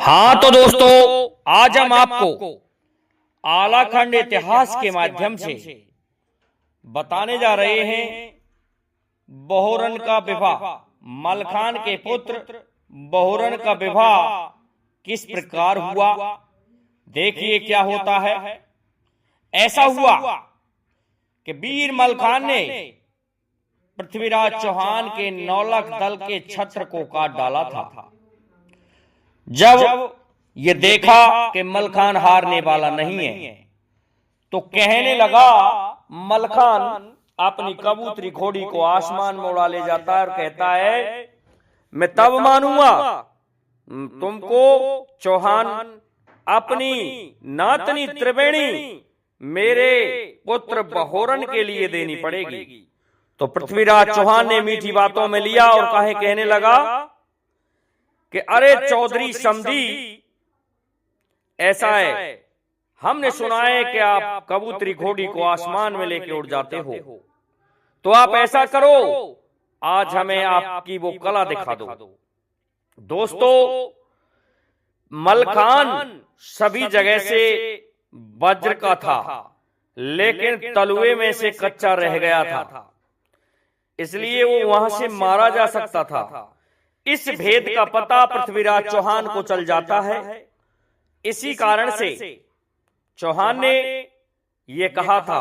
हाँ तो दोस्तों, आज हम आपको आलाखंड इतिहास के माध्यम से बताने जा रहे हैं बहोरन का विवाह। मलखान के पुत्र बहोरन का विवाह किस प्रकार हुआ, देखिए क्या होता है। ऐसा हुआ कि वीर मलखान ने पृथ्वीराज चौहान के नौलख दल के छत्र को काट डाला था। जब ये देखा कि मलखान हारने वाला नहीं है, तो कहने लगा, मलखान अपनी कबूतरी घोड़ी को आसमान में उड़ा ले जाता है और कहता है, मैं तब मानूंगा तुमको चौहान अपनी नातनी त्रिवेणी मेरे पुत्र बहोरन के लिए देनी पड़ेगी। तो पृथ्वीराज चौहान ने मीठी बातों में लिया और कहने लगा कि अरे चौधरी समधी, ऐसा है, हमने सुना है कि आप कबूतरी घोड़ी को आसमान में लेके उड़ जाते हो, तो आप ऐसा करो, आज हमें आपकी वो कला दिखा दो। दोस्तों, मलखान सभी जगह से वज्र का था, लेकिन तलुए में से कच्चा रह गया था, इसलिए वो वहां से मारा जा सकता था। इस भेद का पता पृथ्वीराज चौहान को चल जाता है। इसी कारण से चौहान ने ये कहा था,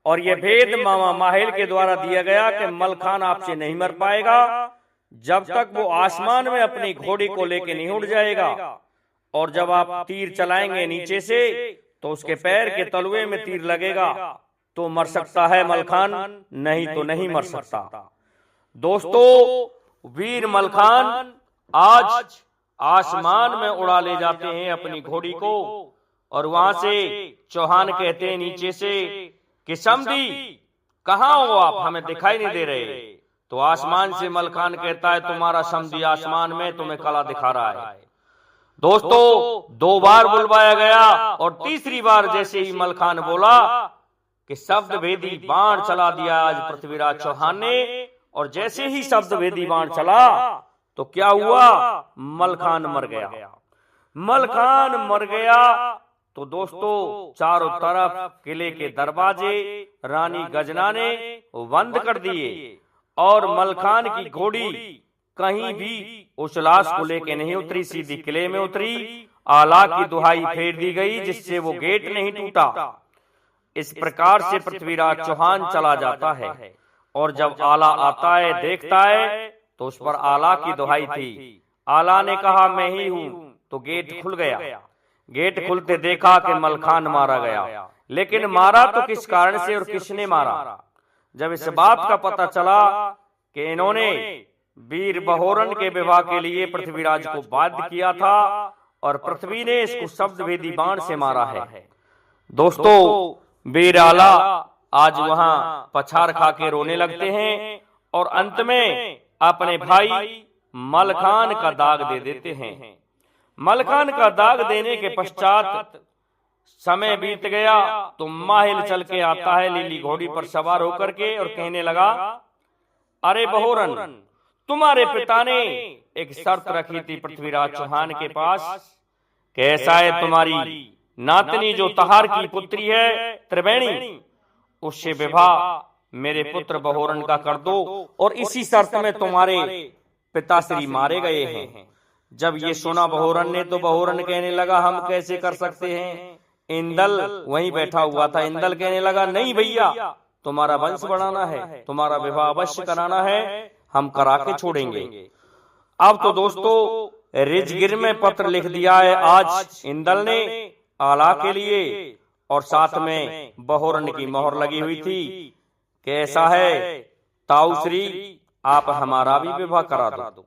और यह भेद मामा माहिल के द्वारा दिया गया कि मलखान आपसे नहीं मर पाएगा जब तक वो आसमान में अपनी घोड़ी को लेके नहीं उड़ जाएगा, और जब आप तीर चलाएंगे नीचे से तो उसके पैर के तलुए में तीर लगेगा तो मर सकता है मलखान, नहीं तो नहीं मर सकता। दोस्तों, वीर मलखान आज आसमान में उड़ा ले जाते हैं अपनी घोड़ी को, और वहां से चौहान कहते हैं नीचे से कि समधी, कहां हो आप, हमें दिखाई नहीं दे रहे। तो आसमान से मलखान कहता है, तुम्हारा समधी आसमान में तुम्हें कला दिखा रहा है। दोस्तों, 2 बार बुलवाया गया, और तीसरी बार जैसे ही मलखान बोला कि शब्द भेदी बाण चला दिया आज पृथ्वीराज चौहान ने, और जैसे ही शब्द भेदी बाण चला तो क्या हुआ, मलखान मर गया। मलखान मर गया तो दोस्तों, चारों तरफ किले के दरवाजे रानी गजना ने बंद कर दिए, और मलखान की घोड़ी कहीं भी उस लाश को लेके नहीं उतरी, सीधी किले में उतरी। आला की दुहाई फेर दी गई, जिससे वो गेट नहीं टूटा। इस प्रकार से पृथ्वीराज चौहान चला जाता है, और जब आला आता है, देखता है, तो उस पर आला की दुहाई थी। आला ने कहा, मैं ही हूं, तो गेट खुल गया। गेट खुलते देखा कि मलखान मारा गया, लेकिन मारा तो किस कारण से और किसने मारा। जब इस बात का पता चला कि इन्होंने वीर बहोरन के विवाह के लिए पृथ्वीराज को बाध्य किया था, और पृथ्वी ने इसको शब्द भेदी बाण से मारा है। दोस्तों, वीर आला आज वहां पछाड़ खा के रोने लगते हैं, और अंत में अपने भाई मलखान का दाग दे देते हैं। मलखान का दाग देने के पश्चात समय बीत गया, तो माहिल चल के आता है लीली घोड़ी पर सवार होकर के, और कहने लगा, अरे बहोरन, तुम्हारे पिता ने एक शर्त रखी थी पृथ्वीराज चौहान के पास, कैसा है, तुम्हारी नातनी जो तहार की पुत्री है त्रिवेणी, उससे विवाह मेरे पुत्र बहोरन का कर दो, और इसी शर्त में तुम्हारे पिताश्री मारे गए हैं। जब ये सुना बहोरन ने, तो बहोरन कहने लगा, हम कैसे कर सकते हैं। इंदल वहीं बैठा हुआ था। इंदल कहने लगा, नहीं भैया, तुम्हारा वंश बढ़ाना है, तुम्हारा विवाह अवश्य कराना है, हम करा के छोड़ेंगे। अब तो दोस्तों, रिजगिर में पत्र लिख दिया है आज इंदल ने आला के लिए, और साथ में बहोरन की मोहर लगी हुई थी कि ऐसा है, ताऊश्री, आप हमारा भी विवाह करा दो।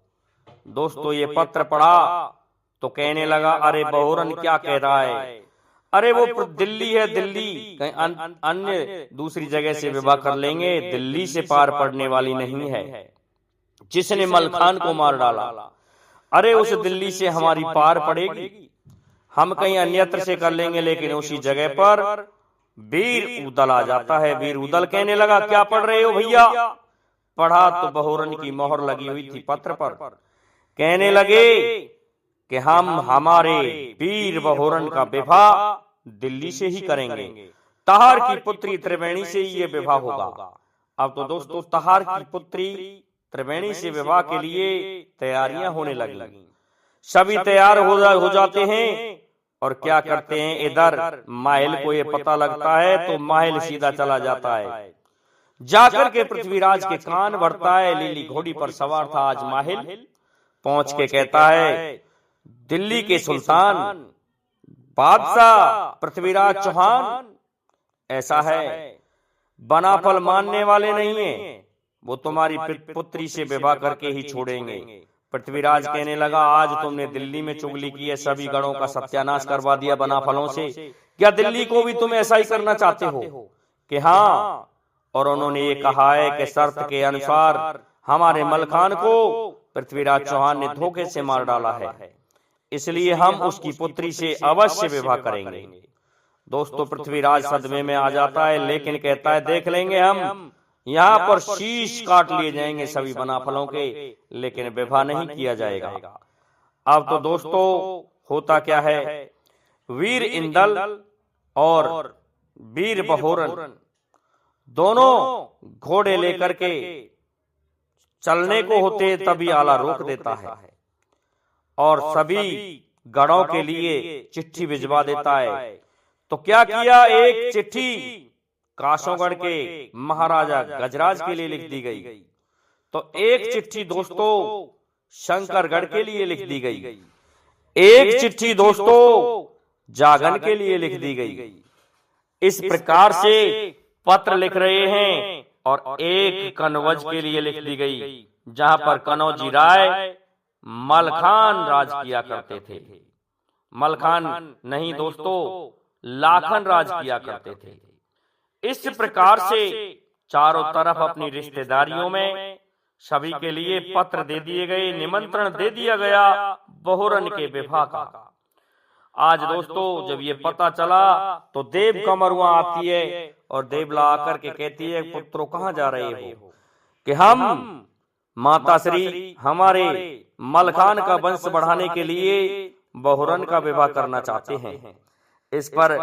दोस्तों, ये पत्र पढ़ा तो कहने लगा, अरे बहोरन क्या कह रहा है, अरे वो दिल्ली है, दिल्ली, कहीं अन्य दूसरी जगह से विवाह कर लेंगे, दिल्ली से पार पड़ने वाली नहीं है। जिसने मलखान को मार डाला, अरे उस दिल्ली से हमारी पार पड़ेगी, हम कहीं अन्यत्र से कर लेंगे, लेकिन उसी जगह पर वीर उदल आ जाता है। वीर उदल कहने लगा, क्या पढ़ रहे हो भैया। पढ़ा तो बहोरन की मोहर लगी हुई थी पत्र पर। कहने लगे कि हम हमारे वीर बहोरन का विवाह दिल्ली से ही करेंगे, तहार की पुत्री त्रिवेणी से ही ये विवाह होगा। अब तो दोस्तों तहार की पुत्री त्रिवेणी से विवाह के लिए तैयारियां होने लगी। सभी तैयार हो जाते हैं और क्या करते हैं, इधर माहिल को ये पता लगता है तो माहिल सीधा चला जाता है। जाकर के पृथ्वीराज के कान भरता है। लीली घोड़ी पर सवार था आज माहिल, पहुंच के कहता है, दिल्ली के सुल्तान बादशाह पृथ्वीराज चौहान ऐसा है, बनाफल मानने वाले नहीं है, वो तुम्हारी पुत्री से विवाह करके ही छोड़ेंगे। पृथ्वीराज कहने लगा, आज तुमने दिल्ली में चुगली की है, सभी गढ़ों का सत्यानाश करवा दिया बनाफलों से, क्या दिल्ली को भी तुम ऐसा ही करना चाहते हो? कि हाँ, और उन्होंने ये कहा है कि शर्त के अनुसार हमारे मलखान को पृथ्वीराज चौहान ने धोखे से मार डाला है, इसलिए हम उसकी पुत्री से अवश्य विवाह करेंगे। दोस्तों पृथ्वीराज सदमे में आ जाता है, लेकिन कहता है, देख लेंगे हम, यहाँ पर शीश काट लिए जाएंगे सभी बनाफलों के, लेकिन विवाह नहीं किया जाएगा। अब तो दोस्तों होता क्या है, वीर इंदल और वीर बहोरन दोनों घोड़े लेकर के चलने को होते, तभी आला रोक देता है और सभी गढ़ों के लिए चिट्ठी भिजवा देता है। तो क्या किया, एक चिट्ठी काशोगढ़ के महाराजा गजराज के लिए लिख दी गई, तो एक चिट्ठी दोस्तों शंकरगढ़ के लिए लिख दी गई, एक चिट्ठी दोस्तों जागन के लिए लिख दी गई। इस प्रकार से पत्र लिख रहे हैं और एक कनौज के लिए लिख दी गई, जहां पर कनौजी राय मलखान राज किया करते थे। मलखान नहीं दोस्तों, लाखन राज किया करते थे। इस प्रकार से चारों तरफ अपनी रिश्तेदारियों में सभी के लिए पत्र दे दिए गए, निमंत्रण दे दिया गया बहोरन के विवाह का। आज दोस्तों जब ये पता चला तो देव कमर वहां आती है और देवला आकर के कहती है, पुत्रों कहां जा रहे हो? कि हम माता श्री हमारे मलखान का वंश बढ़ाने के लिए बहोरन का विवाह करना चाहते हैं। इस पर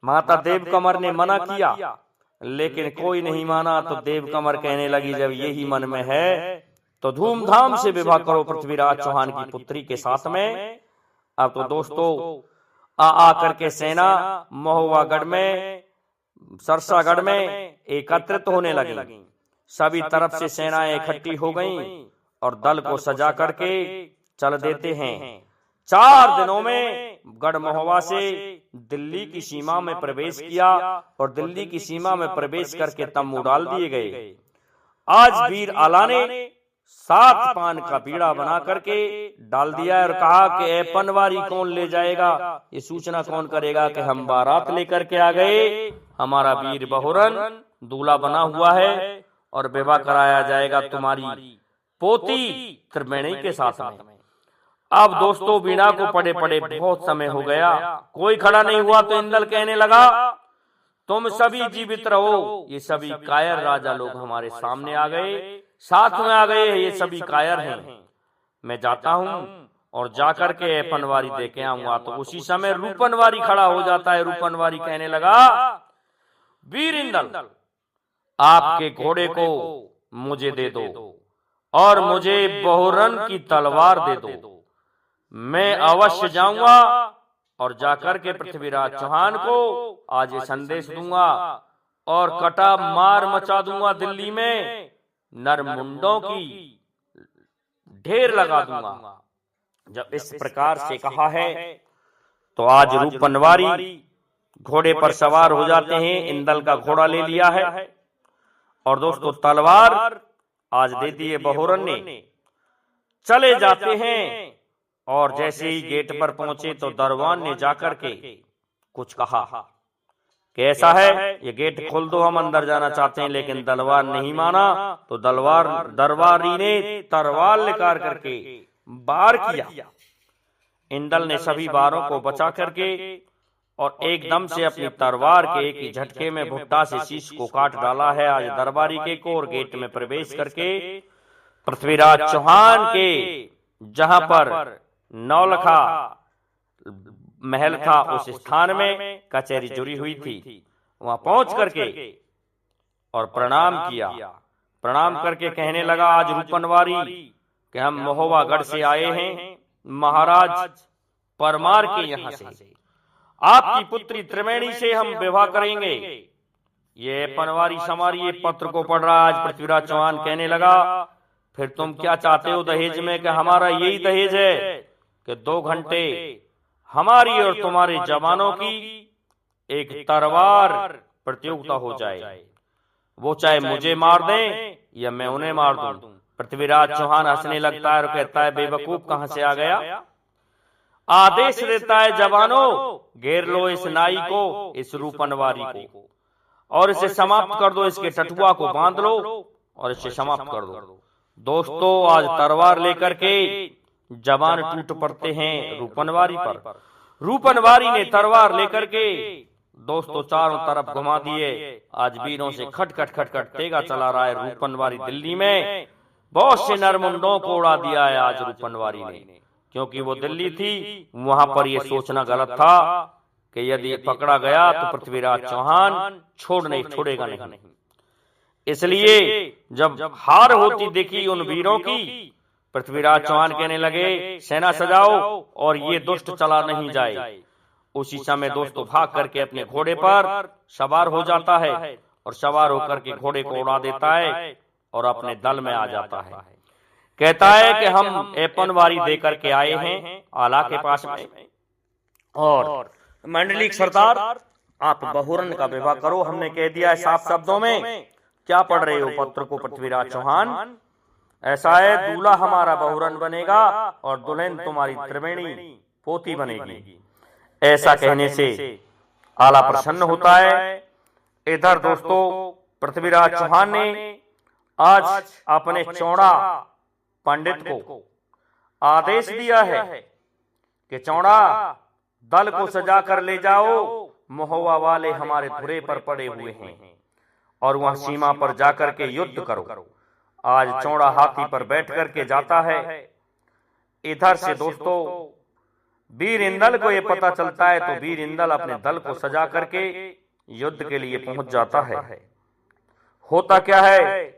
माता देव कमर ने मना किया, लेकिन कोई नहीं माना। तो देव कमर कहने लगी, जब यही मन में है तो धूमधाम से विवाह करो पृथ्वीराज चौहान की पुत्री के साथ में। अब तो दोस्तों आ करके सेना महुआगढ़ में, सरसागढ़ में एकत्रित होने लगी। सभी तरफ से सेनाएं इकट्ठी हो गईं और दल को सजा करके चल देते हैं। 4 दिनों में गढ़ महुआ से दिल्ली की सीमा में प्रवेश किया और दिल्ली की सीमा में प्रवेश करके तंबू डाल दिए गए। आज वीर आला ने 7 पान का बीड़ा बना करके डाल दिया और कहा कि ए पनवारी कौन ले जाएगा, ये सूचना कौन करेगा कि हम बारात लेकर के आ गए, हमारा वीर बहोरन दूल्हा बना हुआ है और विवाह कराया जाएगा तुम्हारी पोती त्रिवेणी के साथ में। अब दोस्तों वीणा को पड़े पड़े बहुत समय हो गया, कोई खड़ा नहीं हुआ। तो इंदल कहने लगा, तुम सभी जीवित रहो, ये सभी कायर राजा लोग हमारे सामने आ गए, साथ में आ गए, ये सभी कायर हैं। मैं जाता हूँ और जाकर के पनवारी दे के आऊंगा। तो उसी समय रूपनवारी खड़ा हो जाता है। रूपनवारी कहने लगा, वीर इंदल आपके घोड़े को मुझे दे दो और मुझे बहोरन की तलवार दे दो, मैं अवश्य जाऊंगा और जाकर के पृथ्वीराज चौहान को आज ये संदेश दूंगा और कटा मार मचा दूंगा, दिल्ली में नरमुंडों की ढेर लगा दूंगा। जब इस प्रकार से कहा है तो आज रूपनवारी घोड़े पर सवार हो जाते हैं। इंदल का घोड़ा ले लिया है और दोस्तों तलवार आज दे दी है बहोरन ने। चले जाते हैं और जैसे ही गेट पर पहुंचे तो दरबान ने जाकर के कुछ कहा कि ऐसा है, ये गेट खोल दो, हम अंदर जाना चाहते हैं। लेकिन दरबार नहीं माना। तो दरबारी ने तलवार निकाल करके बार किया। इंदल ने सभी बारों को बचा करके और एकदम से अपनी तलवार के एक ही झटके में भुट्टा से शीश को काट डाला है आज दरबारी के को, और गेट में प्रवेश करके पृथ्वीराज चौहान के जहां पर नौलखा महल था, उस स्थान में कचहरी जुड़ी हुई थी। वहां पहुंच करके और प्रणाम किया। प्रणाम करके कहने लगा, आज रूपनवारी कि हम महोवागढ़ से आए हैं, महाराज परमार के यहाँ से आपकी पुत्री त्रिवेणी से हम विवाह करेंगे। ये पनवारी समारी ये पत्र को पढ़ रहा। आज पृथ्वीराज चौहान कहने लगा, फिर तुम क्या चाहते हो दहेज में? कि हमारा यही दहेज है कि 2 घंटे हमारी और तुम्हारे जवानों की एक तलवार प्रतियोगिता हो जाए, वो चाहे मुझे मार दें या मैं उन्हें मार दूं। पृथ्वीराज चौहान हंसने लगता है और कहता है, बेवकूफ कहां से आ गया? आदेश देता है, जवानों घेर लो इस नाई को, इस रूपनवारी को, और इसे समाप्त कर दो, इसके टटुआ को बांध लो और इसे समाप्त कर दो। दोस्तों आज तलवार लेकर के जवान टूट पड़ते हैं रूपनवारी पर। रूपनवारी ने तलवार लेकर के दोस्तों चारों तरफ घुमा दिए। आज वीरों से खटखट खटखट तेगा चला रहा है रूपनवारी दिल्ली में। बहुत से नरमुंडों को उड़ा दिया है आज रूपनवारी ने, क्योंकि वो दिल्ली थी। वहां पर यह सोचना गलत था कि यदि पकड़ा गया तो पृथ्वीराज चौहान छोड़ेगा नहीं। इसलिए जब हार होती देखी उन वीरों की, पृथ्वीराज चौहान कहने लगे, सेना सजाओ और ये दुष्ट चला नहीं जाए। उसी समय दोस्तों भाग करके अपने घोड़े पर सवार हो जाता है और सवार होकर के घोड़े को उड़ा देता है और अपने दल में आ जाता है। कहता है कि हम पनवारी दे करके आए हैं आला के पास में, और मंडलिक सरदार आप बहुरन का विवाह करो। हमने कह दिया है साफ शब्दों में। क्या पढ़ रहे हो पत्र को पृथ्वीराज चौहान? ऐसा है, दूल्हा हमारा बहुरन बनेगा और दुल्हन तुम्हारी त्रिवेणी पोती बनेगी। ऐसा कहने से आला प्रसन्न होता है। इधर दोस्तों पृथ्वीराज चौहान ने आज अपने चौड़ा पंडित को आदेश दिया है कि चौड़ा दल को सजा कर ले जाओ, महुआ वाले हमारे धुरे पर पड़े हुए हैं और वहां सीमा पर जाकर के युद्ध करो। आज चौड़ा हाथी पर बैठ करके जाता है। इधर से दोस्तों वीर इंदल को यह पता चलता है, तो वीर इंदल अपने दल को सजा करके युद्ध के लिए पहुंच जाता है। होता क्या है,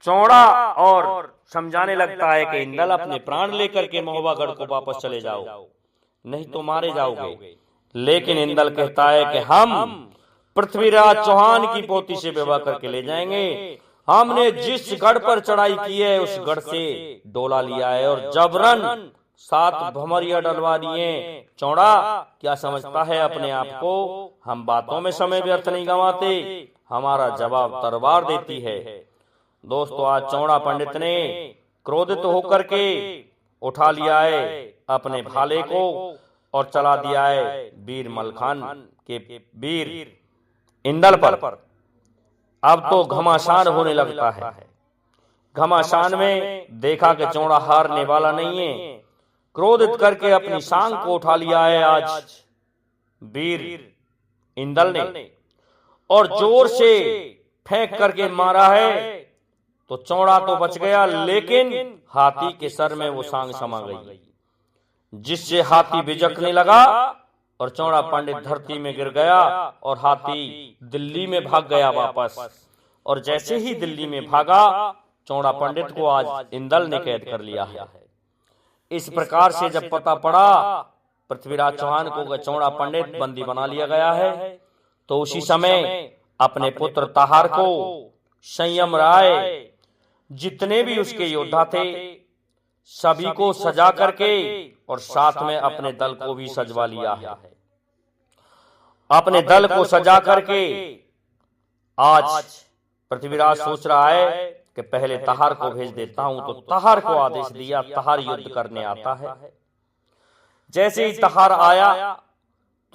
चौड़ा और समझाने लगता है कि इंदल अपने प्राण लेकर के महुआगढ़ को वापस चले जाओ, नहीं तो मारे जाओगे। लेकिन इंदल कहता है कि हम पृथ्वीराज चौहान की पोती से विवाह करके ले जाएंगे। हमने जिस गढ़ पर चढ़ाई की है उस गढ़ से डोला लिया है और जबरन 7 भमरिया डलवा दिए। चौड़ा क्या समझता है अपने आप को? हम बातों में समय व्यर्थ नहीं गंवाते, हमारा जवाब तलवार देती है। दोस्तों आज चौड़ा पंडित ने क्रोधित होकर के उठा लिया है अपने भाले को और चला दिया है वीर मलखान के वीर इंदल पर। अब तो घमासान होने लगता है। घमासान में देखा कि चौड़ा हारने वाला नहीं है। क्रोधित करके अपनी सांग को उठा लिया है आज वीर इंदल ने और जोर से फेंक करके मारा है। तो चौड़ा तो बच गया, लेकिन हाथी के सर में वो सांग समा गई, जिससे हाथी बिजकने लगा और चौड़ा पंडित धरती में गिर गया और हाथी दिल्ली में भाग गया वापस। और जैसे ही दिल्ली में भागा, चौड़ा पंडित को आज इंदल ने कैद कर लिया है। इस प्रकार से जब पता पड़ा पृथ्वीराज चौहान को चौड़ा पंडित बंदी बना लिया गया है, तो उसी समय अपने पुत्र तहार को, संयम राय, जितने भी उसके योद्धा थे सभी को सजा करके और साथ में अपने दल को भी सजवा लिया है। अपने दल को सजा करके आज पृथ्वीराज सोच रहा है कि पहले तहार को भेज देता हूं। तो तहार को आदेश दिया। तहार युद्ध करने आता है। जैसे ही तहार आया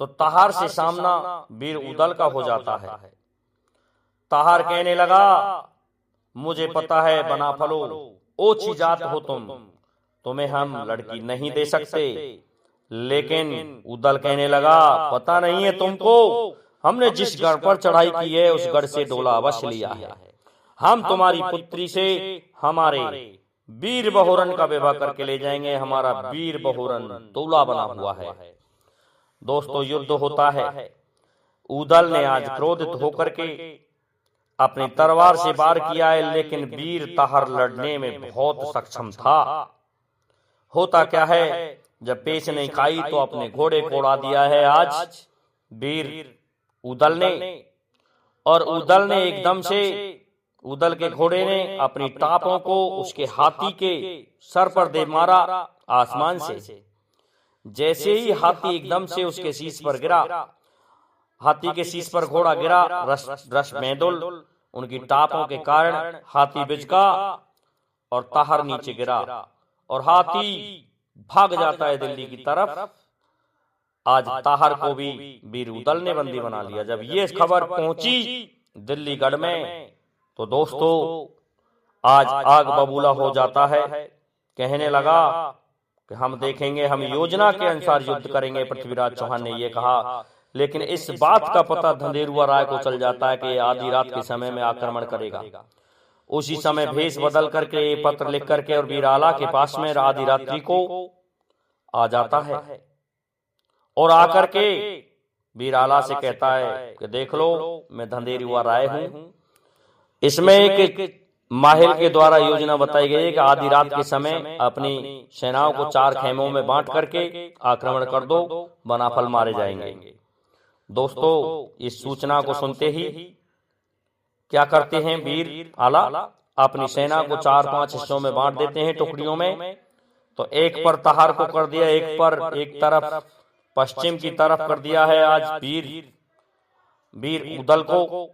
तो तहार से सामना वीर उदल का हो जाता है। तहार कहने लगा, मुझे पता है बनाफलो ओछी जात हो तुम्हें हम लड़की नहीं दे सकते। लेकिन उदल कहने लगा, पता नहीं है तुमको, हमने जिस गढ़ पर चढ़ाई की है उस गढ़ से डोला अवश्य लिया है। हम तुम्हारी पुत्री से हमारे वीर बहोरन का विवाह करके ले जाएंगे, हमारा वीर बहोरन दूल्हा बना हुआ है। दोस्तों, युद्ध होता है। उदल ने आज क्रोधित होकर के अपनी तलवार से वार किया है, लेकिन वीर ताहर लड़ने में बहुत सक्षम था। होता क्या है, जब पेश नहीं खाई तो अपने घोड़े को उड़ा दिया है आज वीर उदल ने। और उदल ने एकदम से, उदल के घोड़े ने अपनी टापों को उसके हाथी के सर पर दे मारा आसमान से। जैसे ही हाथी एकदम से उसके शीश पर गिरा, हाथी के शीश पर घोड़ा गिरा, रस मैदुल उनकी टापों के कारण हाथी बिचका और ताहर नीचे गिरा और हाथी भाग जाता है दिल्ली की तरफ। आज ताहर को भी वीर उदल ने बंदी बना लिया। जब ये खबर पहुंची दिल्लीगढ़ में तो दोस्तों आज आग बबूला हो जाता है। कहने लगा कि हम देखेंगे, हम योजना के अनुसार युद्ध करेंगे, पृथ्वीराज चौहान ने यह कहा। लेकिन इस बात का पता धंधेरुआ राय को चल जाता है कि आधी रात के समय में आक्रमण करेगा। उसी समय भेष बदल करके पत्र लिख करके और वीराला के पास में आधी रात्रि को आ जाता है और आकर के वीराला से कहता है कि देख लो, मैं धंधेरुआ राय हूं। इसमें एक माहिर के द्वारा योजना बताई गई है कि आधी रात के समय अपनी सेनाओं को 4 खेमों में बांट करके आक्रमण कर दो, बनाफल मारे जाएंगे। दोस्तों, इस सूचना को सुनते ही क्या करते हैं वीर आला, अपनी सेना को 4-5 हिस्सों में बांट देते हैं, टुकड़ियों में। तो एक पर ताहर को कर दिया, एक तरफ पश्चिम की तरफ कर दिया है आज वीर उदल को,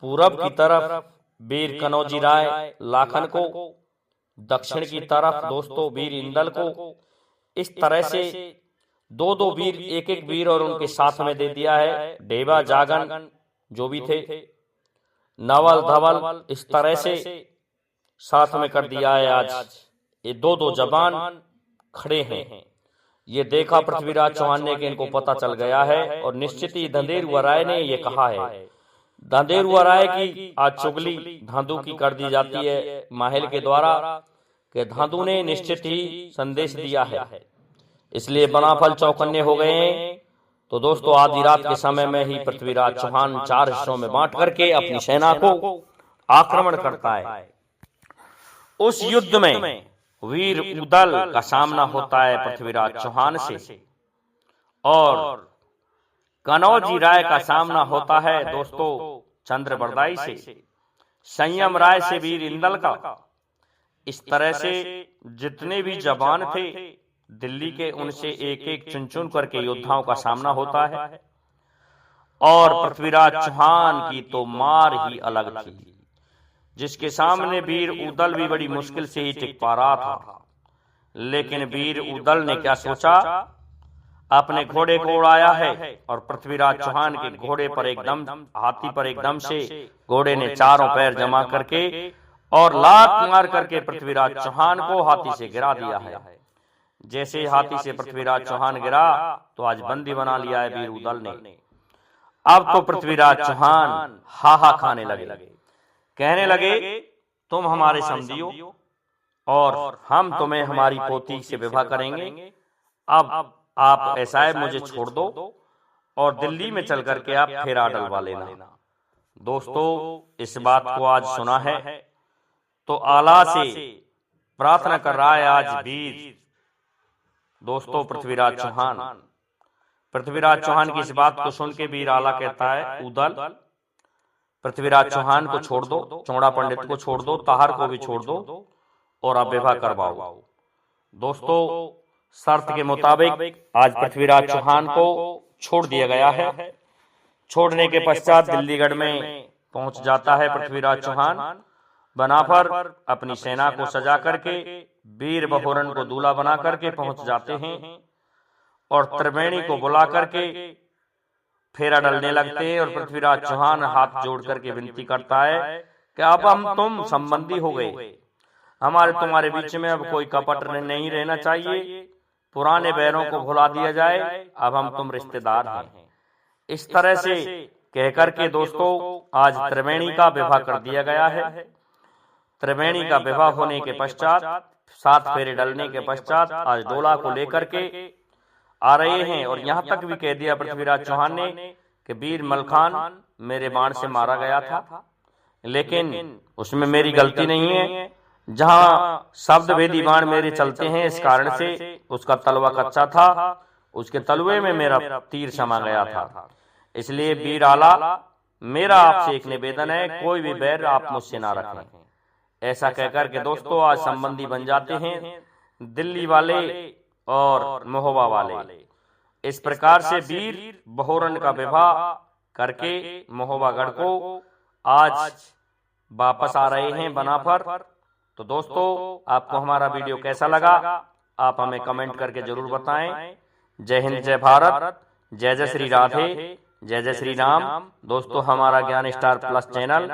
पूरब की तरफ वीर कनौजी राय लाखन को, दक्षिण की तरफ दोस्तों वीर इंदल को। इस तरह से 2-2 वीर, एक वीर और उनके साथ में दे दिया है। डेबा जागन जो भी थे, नवल धवल, इस तरह से साथ में कर दिया है आज। ये 2-2 जवान खड़े हैं। ये देखा पृथ्वीराज चौहान ने कि इनको पता चल गया है और निश्चित ही धंधेरुआ राय ने ये कहा है। धंधेरुआ राय की आज चुगली धांधु की कर दी जाती है माहिल के द्वारा कि धांधु ने निश्चित ही संदेश दिया है, इसलिए बनाफल चौकन्ने हो गए हैं। तो दोस्तों, आधी रात के समय में ही पृथ्वीराज चौहान 4 हिस्सों में बांट करके अपनी सेना को आक्रमण करता है। उस युद्ध में वीर उदल का सामना होता है पृथ्वीराज चौहान से और कनौजी राय का सामना होता है दोस्तों चंद्रबरदाई से, संयम राय से वीर इंदल का। इस तरह से जितने भी जवान थे दिल्ली के, उनसे एक चुन चुन करके योद्धाओं का सामना होता है। और पृथ्वीराज चौहान की तो मार ही अलग थी, जिसके सामने वीर उदल भी बड़ी मुश्किल से ही टिक पा रहा था। लेकिन वीर उदल ने क्या सोचा, अपने घोड़े को उड़ाया है और पृथ्वीराज चौहान के घोड़े पर एकदम, हाथी पर एकदम से घोड़े ने चारों पैर जमा करके और लात मार करके पृथ्वीराज चौहान को हाथी से गिरा दिया है। जैसे हाथी से पृथ्वीराज चौहान गिरा तो आज बंदी बना लिया है वीर उदल ने। अब तो पृथ्वीराज चौहान हाहा खाने लगे, कहने लगे तुम हमारे समधियो और हम तुम्हें हमारी पोती से विवाह करेंगे। अब आप ऐसा है, मुझे छोड़ दो और दिल्ली में चल करके आप फेरा डलवा लेना। दोस्तों, इस बात को आज सुना है तो आला से प्रार्थना कर रहा है आज वीर दोस्तों पृथ्वीराज चौहान। पृथ्वीराज चौहान की इस बात को सुन के वीर आला कहता है, उदल पृथ्वीराज चौहान को छोड़ दो, चौड़ा पंडित को छोड़ दो, ताहर को भी छोड़ दो और आप विवाह करवाओ। दोस्तों, शर्त के मुताबिक आज पृथ्वीराज चौहान को छोड़ दिया गया है। छोड़ने के पश्चात दिल्लीगढ़ में पहुंच जाता है पृथ्वीराज चौहान। बनाफर अपनी सेना को सजा करके वीर बहोरन को दूल्हा बना करके पहुंच जाते हैं और त्रिवेणी को बुला करके फेरा डलने लगते हैं। और पृथ्वीराज चौहान हाथ जोड़ करके विनती करता है कि अब हम तुम संबंधी हो गए, हमारे तुम्हारे बीच में अब कोई कपट नहीं रहना चाहिए, पुराने बैरों को भुला दिया जाए, अब हम तुम रिश्तेदार हैं। इस तरह से कहकर के दोस्तों आज त्रिवेणी का विवाह कर दिया गया है। त्रिवेणी का विवाह होने के पश्चात 7 फेरे डलने के पश्चात आज डोला को लेकर के आ रहे हैं। और यहाँ तक भी कह दिया पृथ्वीराज चौहान ने कि वीर मलखान मेरे बाण से मारा गया था, लेकिन उसमें मेरी गलती नहीं है। जहाँ शब्द भेदी बाण मेरे चलते हैं, इस कारण से उसका तलवा कच्चा था, उसके तलवे में मेरा तीर समा गया था। इसलिए वीर आला, मेरा आपसे एक निवेदन है, कोई भी बैर आप मुझसे ना रखें। ऐसा कहकर के दोस्तों आज संबंधी बन जाते हैं दिल्ली वाले और महोबा वाले। इस प्रकार से वीर बहोरन का विवाह करके महोबागढ़ को आज वापस आ रहे हैं बना पर। तो दोस्तों आपको हमारा वीडियो कैसा लगा आप हमें कमेंट करके जरूर बताएं। जय हिंद, जय भारत, जय जय श्री राधे, जय जय श्री राम। दोस्तों हमारा ज्ञान स्टार प्लस चैनल